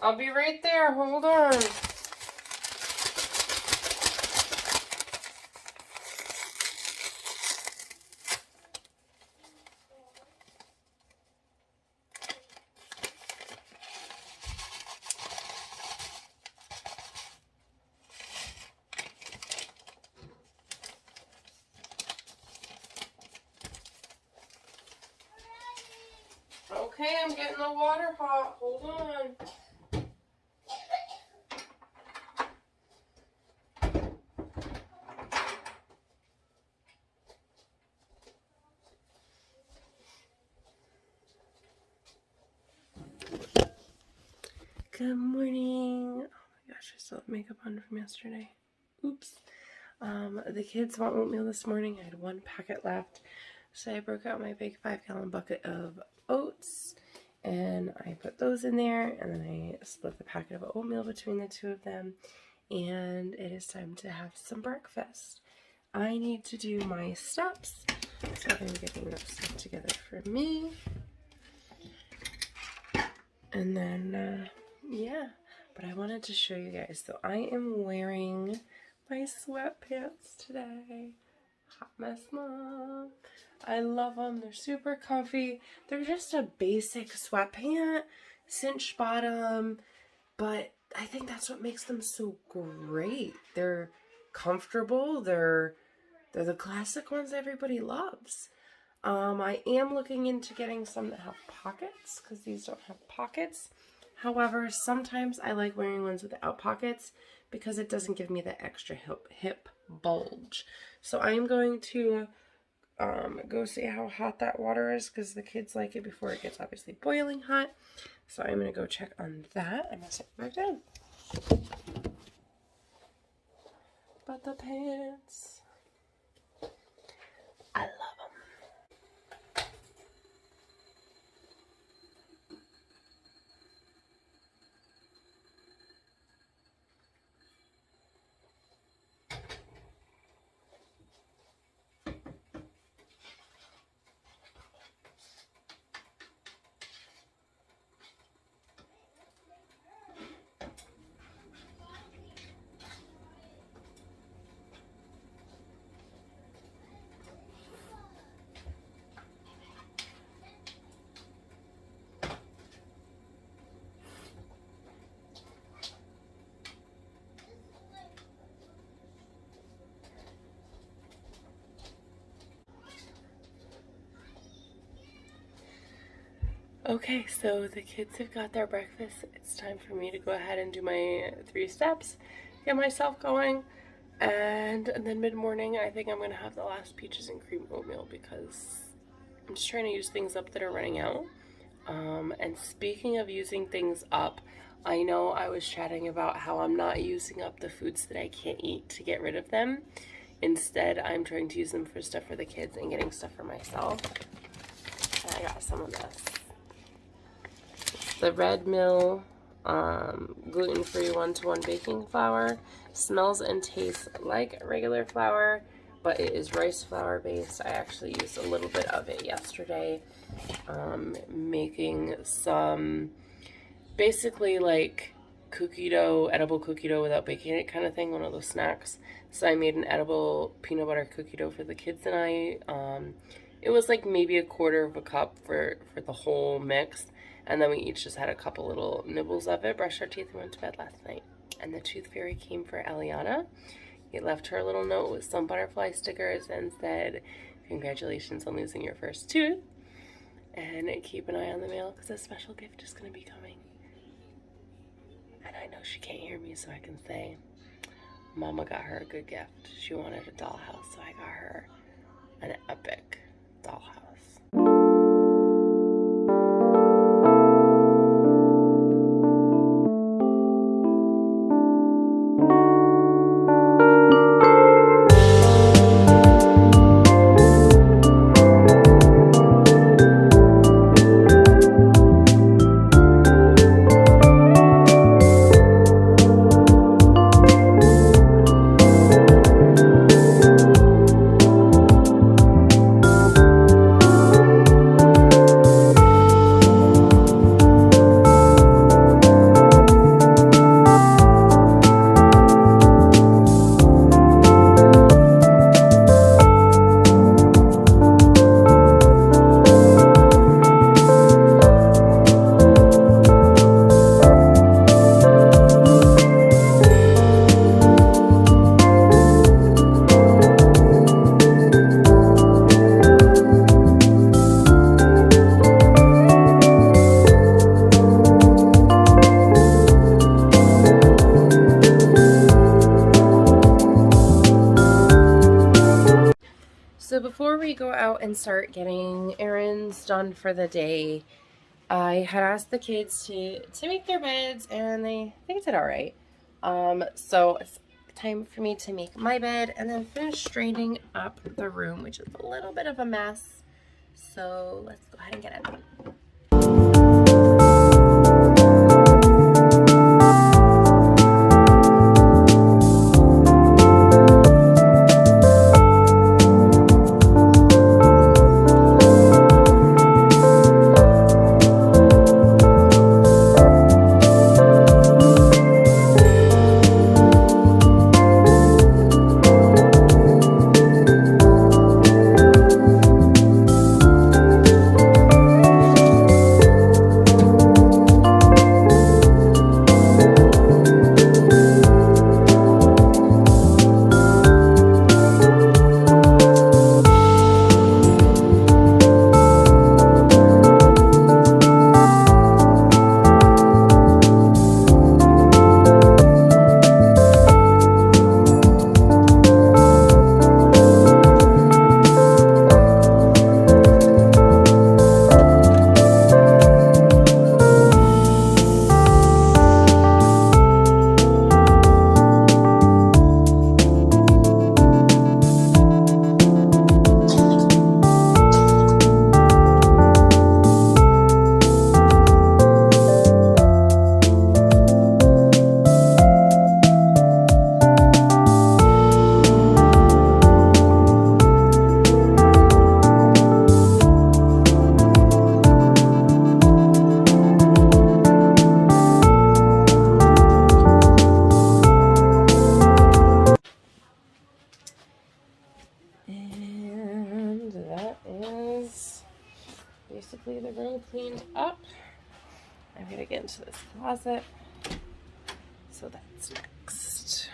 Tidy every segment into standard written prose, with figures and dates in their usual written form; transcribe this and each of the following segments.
I'll be right there. Hold on. Okay, I'm getting the water hot. Hold on. Good morning. Oh my gosh, I still have makeup on from yesterday. Oops. The kids want oatmeal this morning. I had one packet left. So I broke out my big 5-gallon bucket of oats and I put those in there, and then I split the packet of oatmeal between the two of them, and it is time to have some breakfast. I need to do my steps, so I'm getting those stuff together for me. And then, yeah, but I wanted to show you guys. So I am wearing my sweatpants today. Hot mess mom. I love them. They're super comfy. They're just a basic sweatpant, cinch bottom, but I think that's what makes them so great. They're comfortable. They're the classic ones everybody loves. I am looking into getting some that have pockets, because these don't have pockets. However, sometimes I like wearing ones without pockets because it doesn't give me the extra hip bulge. So I am going to go see how hot that water is, because the kids like it before it gets obviously boiling hot. So I'm going to go check on that. I'm going to sit back down. But the pants, I love them. Okay, so the kids have got their breakfast. It's time for me to go ahead and do my 3 steps, get myself going, and then mid-morning I think I'm going to have the last peaches and cream oatmeal, because I'm just trying to use things up that are running out. And speaking of using things up, I know I was chatting about how I'm not using up the foods that I can't eat to get rid of them. Instead, I'm trying to use them for stuff for the kids and getting stuff for myself. And I got some of this. The Red Mill gluten-free 1-to-1 baking flour. Smells and tastes like regular flour, but it is rice flour based. I actually used a little bit of it yesterday, making some basically like cookie dough, edible cookie dough without baking it kind of thing, one of those snacks. So I made an edible peanut butter cookie dough for the kids and I. It was like maybe 1/4 cup for the whole mix. And then we each just had a couple little nibbles of it, brushed our teeth, and went to bed last night. And the tooth fairy came for Eliana. He left her a little note with some butterfly stickers and said, "Congratulations on losing your first tooth. And keep an eye on the mail, because a special gift is going to be coming." And I know she can't hear me, so I can say, Mama got her a good gift. She wanted a dollhouse, so I got her an epic dollhouse. So before we go out and start getting errands done for the day, I had asked the kids to make their beds, and they did all right. So it's time for me to make my bed and then finish straightening up the room, which is a little bit of a mess. So let's go ahead and get it done. And that is basically the room cleaned up. I'm gonna get into this closet. So that's next.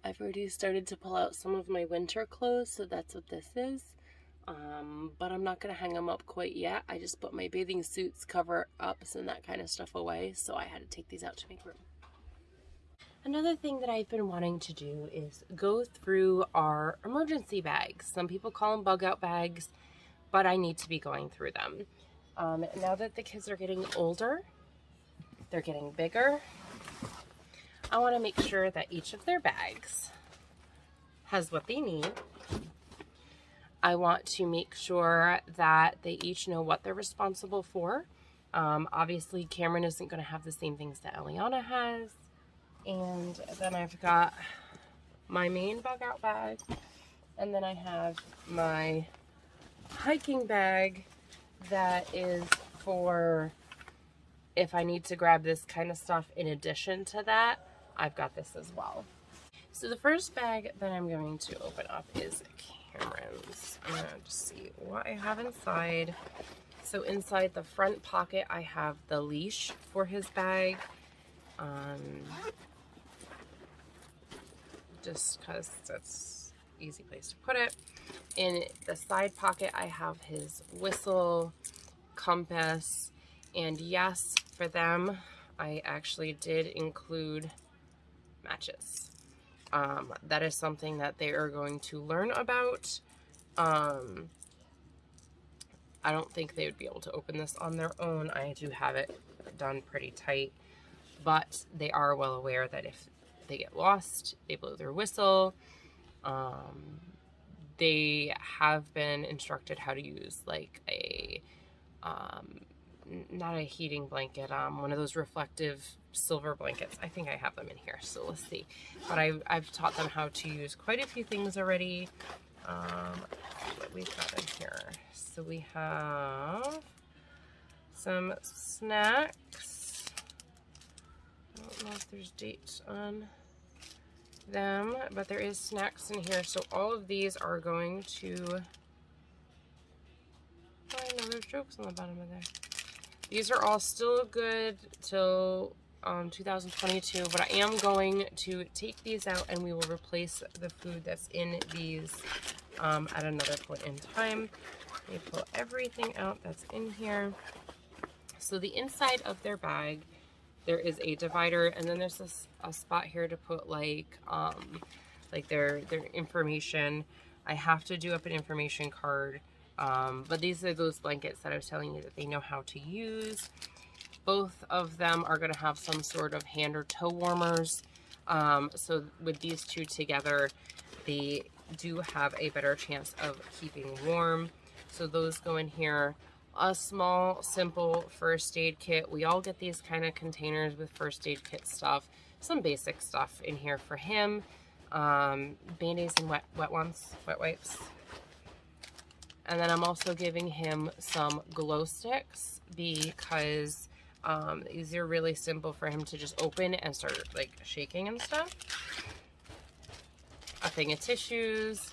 I've already started to pull out some of my winter clothes, so that's what this is. But I'm not going to hang them up quite yet. I just put my bathing suits, cover-ups, and that kind of stuff away, so I had to take these out to make room. Another thing that I've been wanting to do is go through our emergency bags. Some people call them bug out bags, but I need to be going through them. Now that the kids are getting older, they're getting bigger, I want to make sure that each of their bags has what they need. I want to make sure that they each know what they're responsible for. Obviously, Cameron isn't going to have the same things that Eliana has. And then I've got my main bug out bag. And then I have my hiking bag that is for if I need to grab this kind of stuff in addition to that. I've got this as well. So the first bag that I'm going to open up is Cameron's. I'm going to just see what I have inside. So inside the front pocket, I have the leash for his bag. Just because that's an easy place to put it. In the side pocket, I have his whistle, compass, and yes, for them, I actually did include matches. That is something that they are going to learn about. I don't think they would be able to open this on their own. I do have it done pretty tight, but they are well aware that if they get lost, they blow their whistle. They have been instructed how to use like a not a heating blanket, one of those reflective silver blankets. I think I have them in here, so let's see. But I've taught them how to use quite a few things already. Let's see what we've got in here. So we have some snacks. I don't know if there's dates on them, but there is snacks in here. So all of these are going to... Oh, I know there's jokes on the bottom of there. These are all still good till 2022, but I am going to take these out and we will replace the food that's in these at another point in time. Let me pull everything out that's in here. So the inside of their bag, there is a divider, and then there's a spot here to put like their information. I have to do up an information card, but these are those blankets that I was telling you that they know how to use. Both of them are going to have some sort of hand or toe warmers. So with these two together, they do have a better chance of keeping warm. So those go in here. A small, simple first aid kit. We all get these kind of containers with first aid kit stuff. Some basic stuff in here for him. Band-Aids and wet wipes. And then I'm also giving him some glow sticks because these are really simple for him to just open and start like shaking and stuff. A thing of tissues,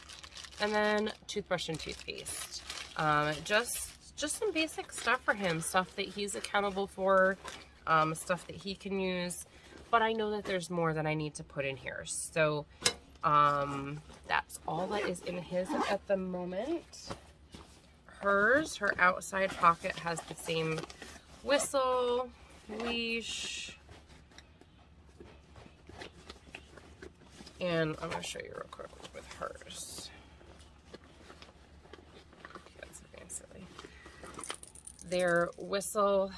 and then toothbrush and toothpaste. Just some basic stuff for him, stuff that he's accountable for, stuff that he can use. But I know that there's more that I need to put in here. So that's all that is in his at the moment. Her outside pocket has the same whistle, leash, and I'm going to show you real quick with hers. That's being silly. Their whistle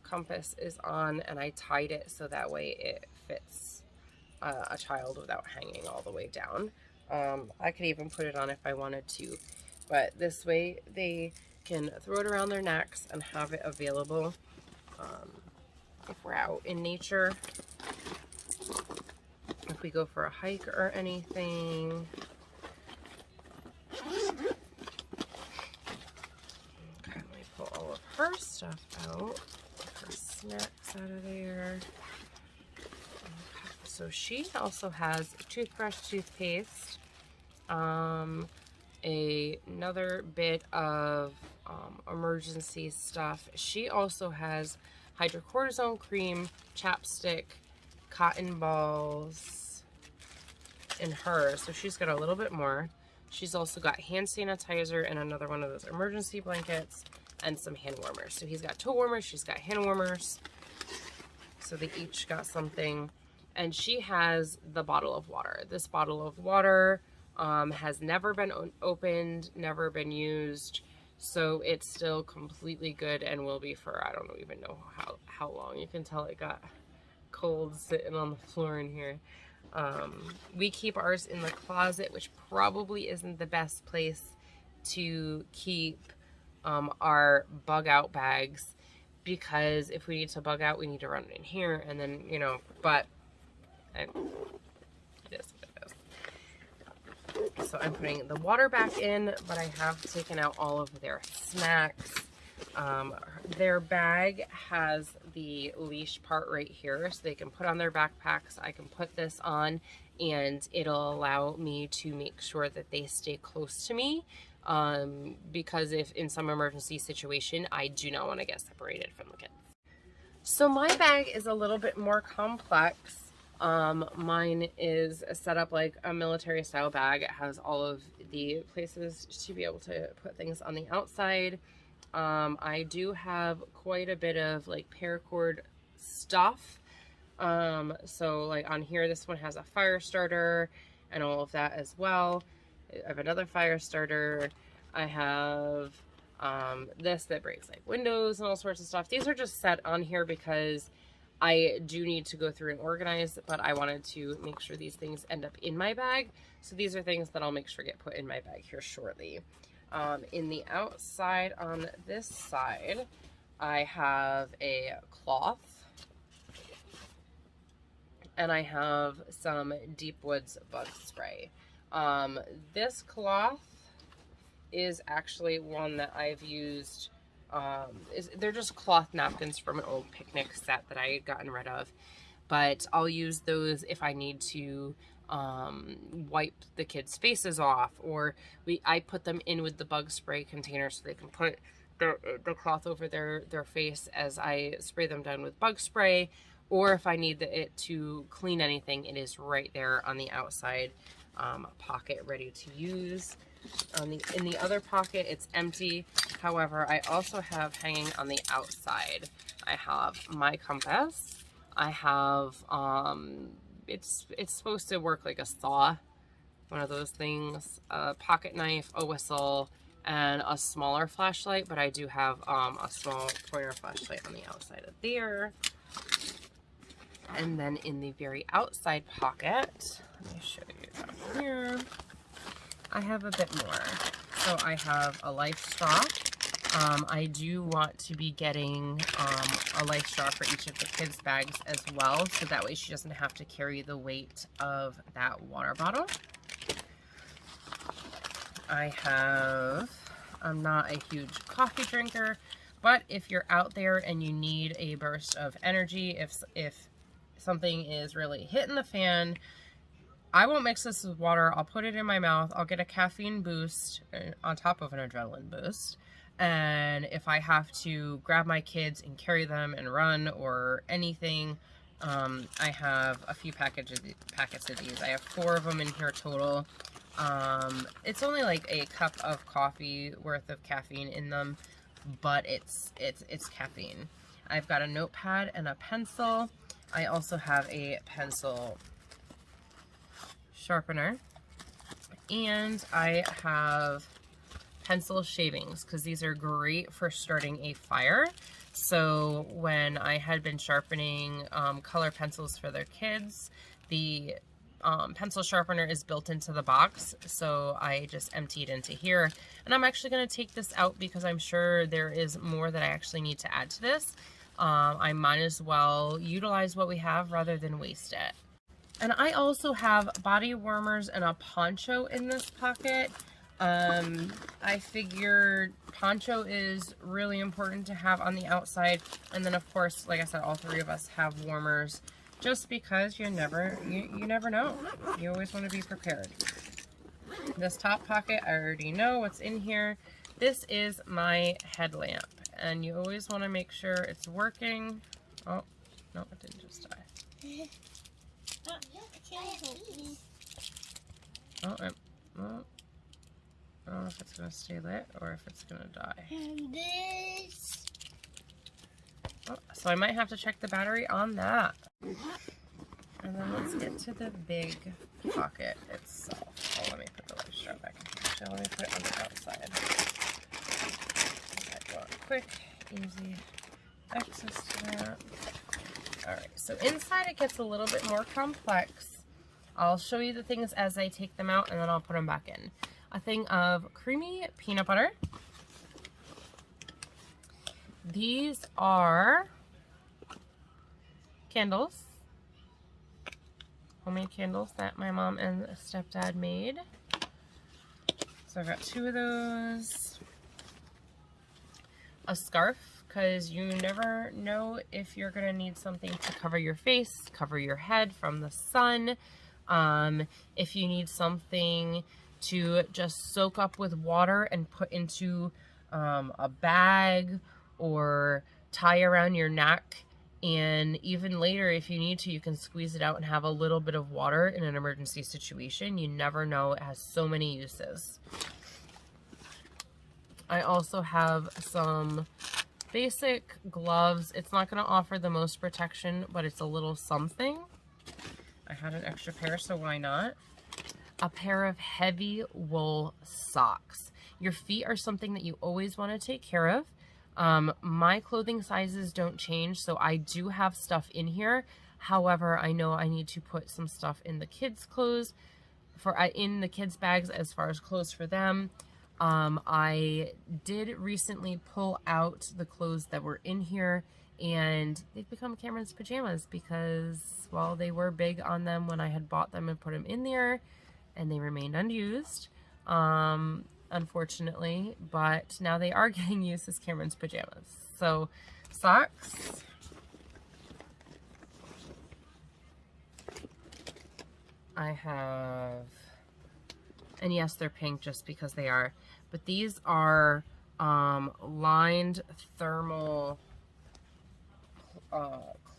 compass is on, and I tied it so that way it fits a child without hanging all the way down. I could even put it on if I wanted to, but this way they can throw it around their necks and have it available if we're out in nature, if we go for a hike or anything. Okay, let me pull all of her stuff out, her snacks out of there. Okay, so she also has toothbrush, toothpaste, another bit of emergency stuff. She also has hydrocortisone cream, chapstick, cotton balls in her, so she's got a little bit more. She's also got hand sanitizer and another one of those emergency blankets and some hand warmers. So he's got toe warmers, she's got hand warmers, so they each got something. And she has the bottle of water. This bottle of water has never been opened, never been used, so it's still completely good and will be for I don't even know how long. You can tell it got cold sitting on the floor in here. We keep ours in the closet, which probably isn't the best place to keep our bug out bags, because if we need to bug out, we need to run it in here, and then but it is what it is. So I'm putting the water back in, but I have taken out all of their snacks. Their bag has the leash part right here, so they can put on their backpacks. I can put this on, and it'll allow me to make sure that they stay close to me, because if in some emergency situation, I do not want to get separated from the kids. So my bag is a little bit more complex. Mine is set up like a military style bag. It has all of the places to be able to put things on the outside. I do have quite a bit of like paracord stuff. So like on here, this one has a fire starter and all of that as well. I have another fire starter. I have this that breaks like windows and all sorts of stuff. These are just set on here because I do need to go through and organize, but I wanted to make sure these things end up in my bag. So these are things that I'll make sure get put in my bag here shortly. In the outside on this side, I have a cloth, and I have some Deep Woods bug spray. This cloth is actually one that I've used. They're just cloth napkins from an old picnic set that I had gotten rid of, but I'll use those if I need to wipe the kids' faces off, or I put them in with the bug spray container so they can put the cloth over their face as I spray them down with bug spray, or if I need it to clean anything, it is right there on the outside pocket, ready to use. In the other pocket, it's empty. However, I also have hanging on the outside, I have my compass. I have, it's supposed to work like a saw, one of those things, a pocket knife, a whistle, and a smaller flashlight, but I do have a small pointer flashlight on the outside of there. And then in the very outside pocket, let me show you down here, I have a bit more. So I have a life straw. I do want to be getting a life straw for each of the kids' bags as well, so that way she doesn't have to carry the weight of that water bottle. I'm not a huge coffee drinker, but if you're out there and you need a burst of energy, if something is really hitting the fan, I won't mix this with water. I'll put it in my mouth. I'll get a caffeine boost on top of an adrenaline boost. And if I have to grab my kids and carry them and run or anything, I have a few packets of these. I have 4 of them in here total. It's only like a cup of coffee worth of caffeine in them, but it's caffeine. I've got a notepad and a pencil. I also have a pencil sharpener, and I have pencil shavings because these are great for starting a fire. So when I had been sharpening color pencils for their kids, the pencil sharpener is built into the box, so I just emptied into here. And I'm actually going to take this out because I'm sure there is more that I actually need to add to this. I might as well utilize what we have rather than waste it. And I also have body warmers and a poncho in this pocket. I figured poncho is really important to have on the outside. And then of course, like I said, all 3 of us have warmers just because you never know. You always want to be prepared. This top pocket, I already know what's in here. This is my headlamp, and you always want to make sure it's working. Oh, no, it didn't just die. Oh, I don't know if it's going to stay lit or if it's going to die. And this. Oh, so I might have to check the battery on that. And then let's get to the big pocket itself. Oh, let me put the life straw back in here. Actually, let me put it on the outside. I want quick, easy access to that. Alright, so inside it gets a little bit more complex. I'll show you the things as I take them out and then I'll put them back in. A thing of creamy peanut butter. These are candles. Homemade candles that my mom and stepdad made. So I've got 2 of those. A scarf, because you never know if you're going to need something to cover your face, cover your head from the sun. If you need something to just soak up with water and put into a bag or tie around your neck. And even later, if you need to, you can squeeze it out and have a little bit of water in an emergency situation. You never know. It has so many uses. I also have some basic gloves. It's not going to offer the most protection, but it's a little something. I had an extra pair, so why not? A pair of heavy wool socks. Your feet are something that you always want to take care of. My clothing sizes don't change, so I do have stuff in here. However, I know I need to put some stuff in the kids' clothes, in the kids' bags as far as clothes for them. I did recently pull out the clothes that were in here, and they've become Cameron's pajamas because, well, they were big on them when I had bought them and put them in there, and they remained unused. Unfortunately, but now they are getting used as Cameron's pajamas. So, socks. I have, and yes, they're pink just because they are, but these are lined thermal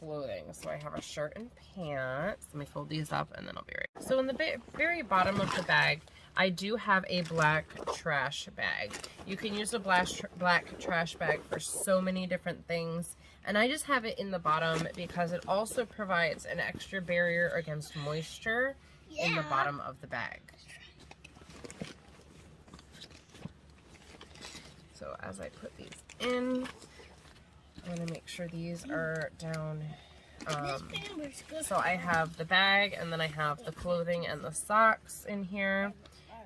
clothing. So I have a shirt and pants. Let me fold these up and then I'll be right. So in the very bottom of the bag, I do have a black trash bag. You can use a black trash bag for so many different things. And I just have it in the bottom because it also provides an extra barrier against moisture in the bottom of the bag. So as I put these in, I'm going to make sure these are down. So I have the bag, and then I have the clothing and the socks in here.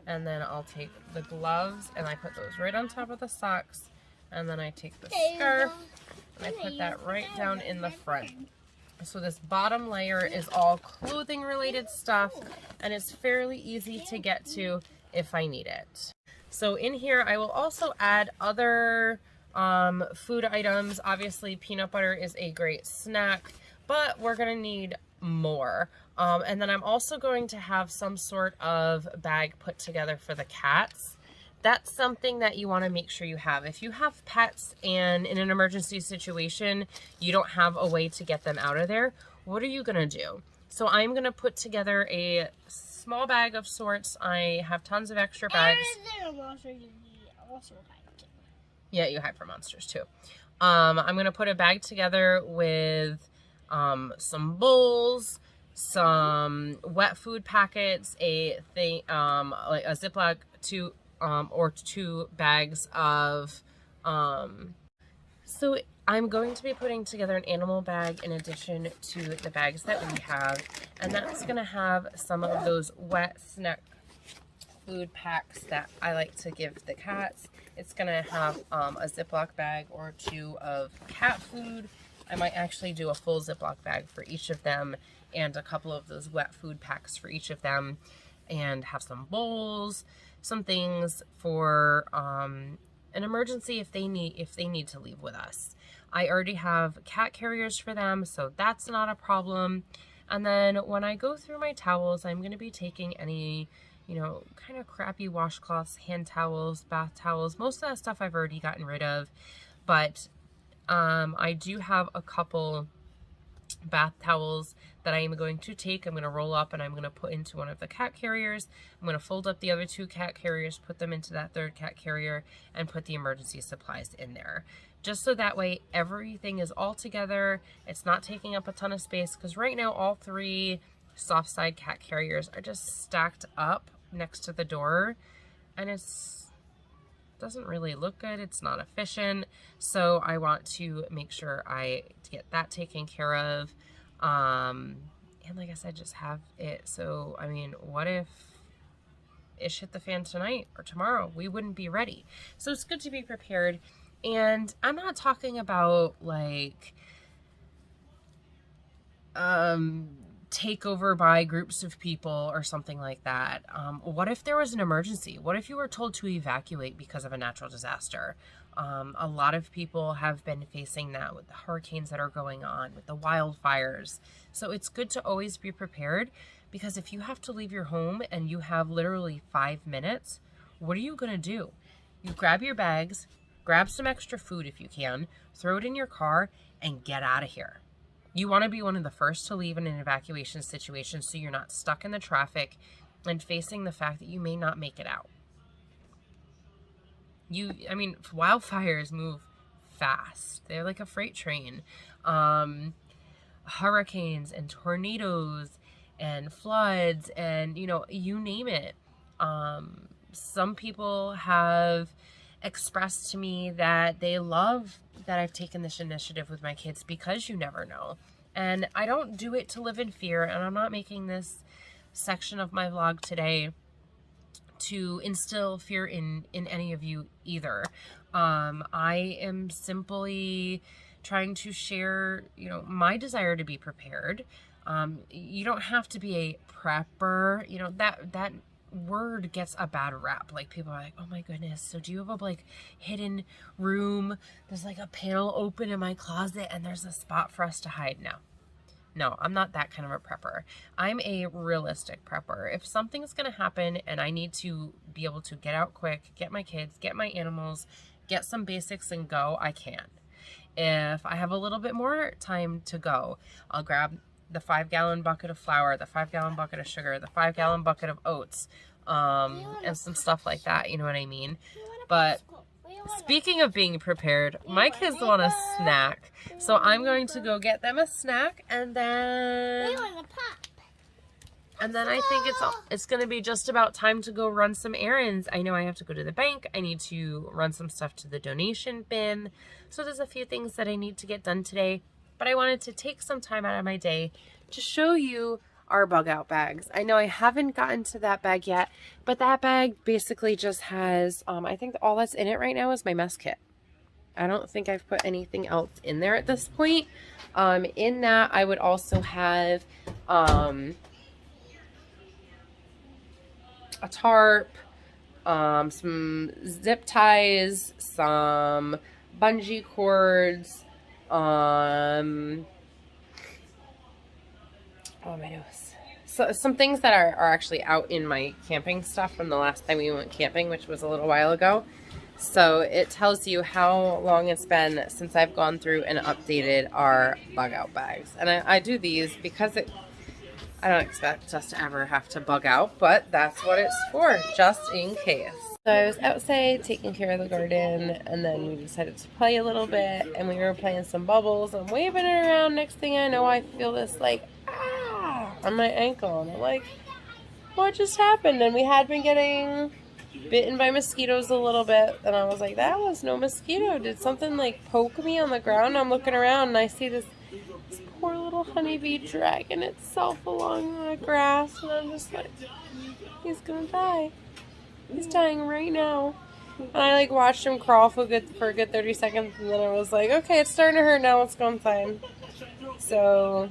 And then I'll take the gloves, and I put those right on top of the socks. And then I take the scarf, and I put that right down in the front. So this bottom layer is all clothing related stuff, and it's fairly easy to get to if I need it. So in here, I will also add other food items. Obviously, peanut butter is a great snack, but we're gonna need more. And then I'm also going to have some sort of bag put together for the cats. That's something that you want to make sure you have. If you have pets and in an emergency situation, you don't have a way to get them out of there, what are you gonna do? So I'm gonna put together a small bag of sorts. I have tons of extra bags. And then also hide too. Yeah, you hide for monsters too. I'm gonna put a bag together with some bowls, some wet food packets, like a Ziploc, or 2 bags of. So I'm going to be putting together an animal bag in addition to the bags that we have, and that's gonna have some of those wet snack food packs that I like to give the cats. It's gonna have a Ziploc bag or 2 of cat food. I might actually do a full Ziploc bag for each of them and a couple of those wet food packs for each of them, and have some bowls, some things for an emergency if they need to leave with us. I already have cat carriers for them, so that's not a problem. And then when I go through my towels, I'm going to be taking any, kind of crappy washcloths, hand towels, bath towels. Most of that stuff I've already gotten rid of, but I do have a couple bath towels that I am going to take. I'm going to roll up and I'm going to put into one of the cat carriers. I'm going to fold up the other 2 cat carriers, put them into that 3rd cat carrier, and put the emergency supplies in there. Just so that way everything is all together. It's not taking up a ton of space, because right now all 3 soft side cat carriers are just stacked up next to the door, and doesn't really look good. It's not efficient. So I want to make sure I get that taken care of. And like I said, just have it. So, I mean, what if ish hit the fan tonight or tomorrow? We wouldn't be ready. So it's good to be prepared. And I'm not talking about like, takeover by groups of people or something like that. What if there was an emergency? What if you were told to evacuate because of a natural disaster? A lot of people have been facing that with the hurricanes that are going on, with the wildfires. So it's good to always be prepared, because if you have to leave your home and you have literally 5 minutes, what are you going to do? You grab your bags, grab some extra food if you can, throw it in your car, and get out of here. You want to be one of the first to leave in an evacuation situation, so you're not stuck in the traffic and facing the fact that you may not make it out. Wildfires move fast. They're like a freight train. Hurricanes and tornadoes and floods and, you name it. Some people have expressed to me that they love that I've taken this initiative with my kids, because you never know. And I don't do it to live in fear, and I'm not making this section of my vlog today to instill fear in any of you either. I am simply trying to share, my desire to be prepared. You don't have to be a prepper. That word gets a bad rap. Like, people are like, oh my goodness, so do you have a hidden room? There's like a panel open in my closet and there's a spot for us to hide. No, I'm not that kind of a prepper. I'm a realistic prepper. If something's gonna happen and I need to be able to get out quick, get my kids, get my animals, get some basics and go, I can. If I have a little bit more time to go, I'll grab the 5-gallon bucket of flour, the 5-gallon bucket of sugar, the 5-gallon bucket of oats, and some stuff like that, you know what I mean? But speaking of being prepared, my kids want a snack, so I'm going to go get them a snack, and then I think it's going to be just about time to go run some errands. I know I have to go to the bank. I need to run some stuff to the donation bin. So there's a few things that I need to get done today. But I wanted to take some time out of my day to show you our bug out bags. I know I haven't gotten to that bag yet, but that bag basically just has, I think all that's in it right now is my mess kit. I don't think I've put anything else in there at this point. In that, I would also have a tarp, some zip ties, some bungee cords, oh my nose. So some things that are actually out in my camping stuff from the last time we went camping, which was a little while ago. So it tells you how long it's been since I've gone through and updated our bug out bags. And I do these because I don't expect us to ever have to bug out, but that's what it's for, just in case. So I was outside taking care of the garden, and then we decided to play a little bit, and we were playing some bubbles. I'm waving it around. Next thing I know, I feel this like, on my ankle. And I'm like, what just happened? And we had been getting bitten by mosquitoes a little bit, and I was like, that was no mosquito. Did something like poke me on the ground? I'm looking around, and I see this poor little honeybee dragging itself along the grass, and I'm just like, he's gonna die. He's dying right now. And I like watched him crawl for a good 30 seconds, and then I was like, okay, it's starting to hurt now, let's go inside. So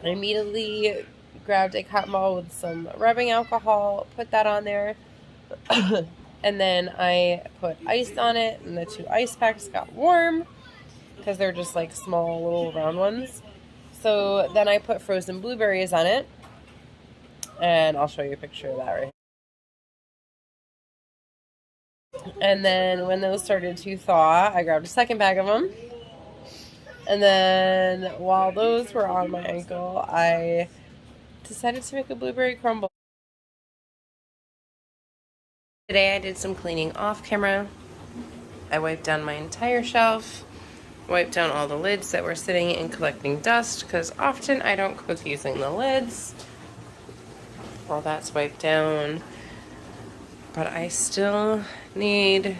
I immediately grabbed a cotton ball with some rubbing alcohol, put that on there, and then I put ice on it, and the 2 ice packs got warm because they're just like small little round ones. So then I put frozen blueberries on it, and I'll show you a picture of that right here. And then when those started to thaw, I grabbed a second bag of them. And then while those were on my ankle, I decided to make a blueberry crumble. Today I did some cleaning off camera. I wiped down my entire shelf, wiped down all the lids that were sitting and collecting dust, because often I don't cook using the lids. All that's wiped down. But I still need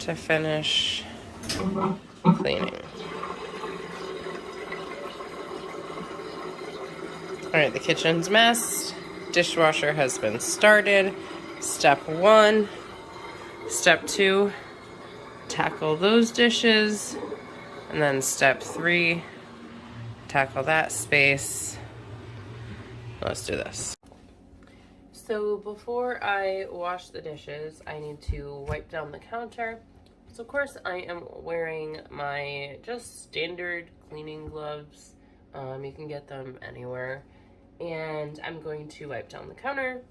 to finish cleaning. Alright, the kitchen's messed. Dishwasher has been started. Step 1. Step 2, tackle those dishes. And then step 3, tackle that space. Let's do this. So before I wash the dishes, I need to wipe down the counter. So of course I am wearing my just standard cleaning gloves. You can get them anywhere. And I'm going to wipe down the counter.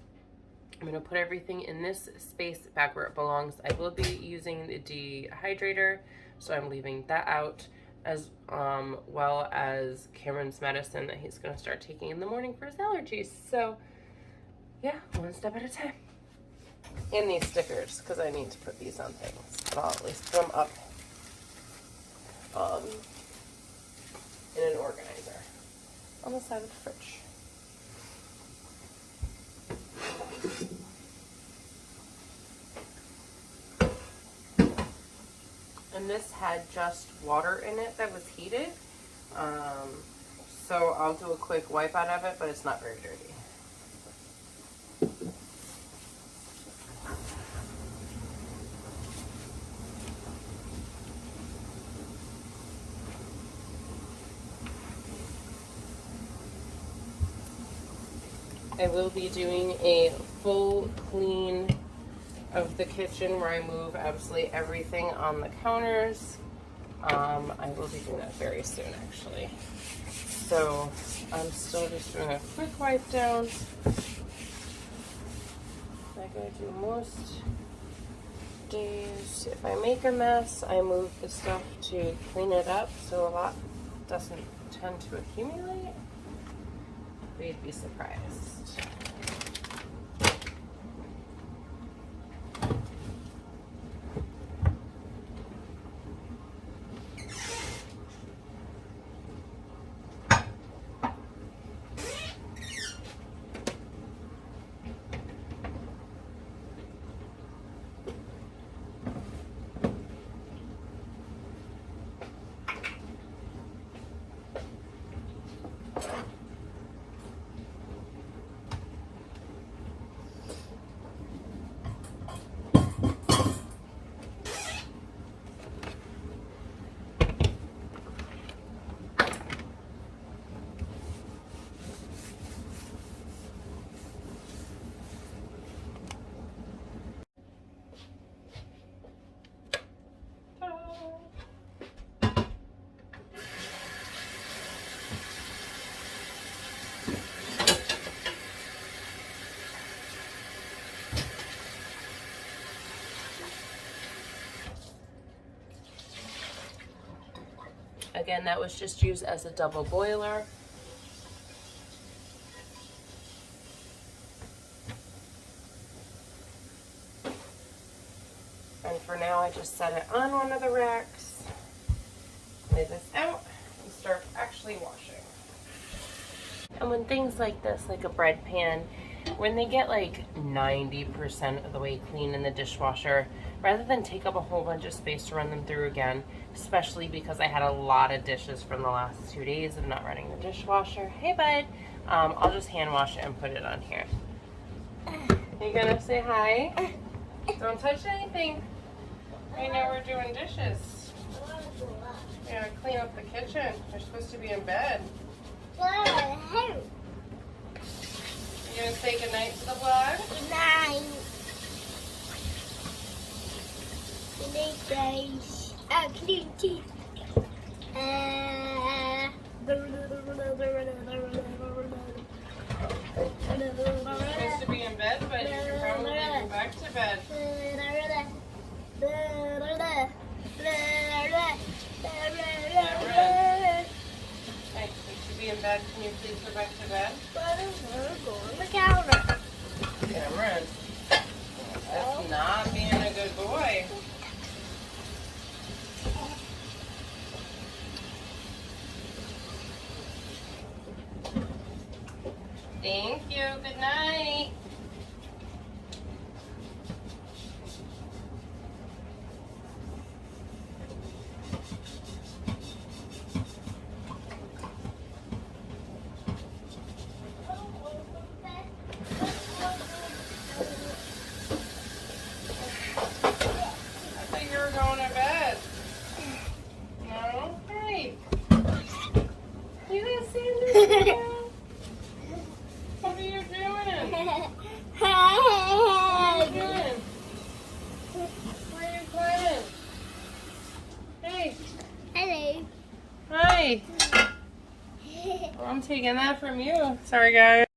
I'm going to put everything in this space back where it belongs. I will be using the dehydrator, so I'm leaving that out, as well as Cameron's medicine that he's going to start taking in the morning for his allergies. So yeah, one step at a time. And these stickers, because I need to put these on things. But I'll at least put them up in an organizer on the side of the fridge. And this had just water in it that was heated. So I'll do a quick wipe out of it, but it's not very dirty. I will be doing a full clean of the kitchen where I move absolutely everything on the counters. I will be doing that very soon, actually. So I'm still just doing a quick wipe down. I'm going to do most days, if I make a mess, I move the stuff to clean it up so a lot doesn't tend to accumulate. But you'd be surprised. Again, that was just used as a double boiler. And for now, I just set it on one of the racks, lay this out, and start actually washing. And when things like this, like a bread pan, when they get like 90% of the way clean in the dishwasher, rather than take up a whole bunch of space to run them through again, especially because I had a lot of dishes from the last 2 days of not running the dishwasher. Hey, bud. I'll just hand wash it and put it on here. You gonna say hi? Don't touch anything. Right now we're doing dishes. You gotta clean up the kitchen. You're supposed to be in bed. You gonna say goodnight to the vlog? Good night. Good night, guys. Clean teeth. You're supposed to be in bed, but you should probably go back to bed. Hey, you should be in bed. Can you please go back to bed? Go on the counter. Cameron, that's not being a good boy. Thank you. Good night. I thought you were going to bed. No? Hey. You didn't see this? What are you doing? What are you doing? Where are you playing? Hey. Hello. Hi. Well, I'm taking that from you. Sorry, guys.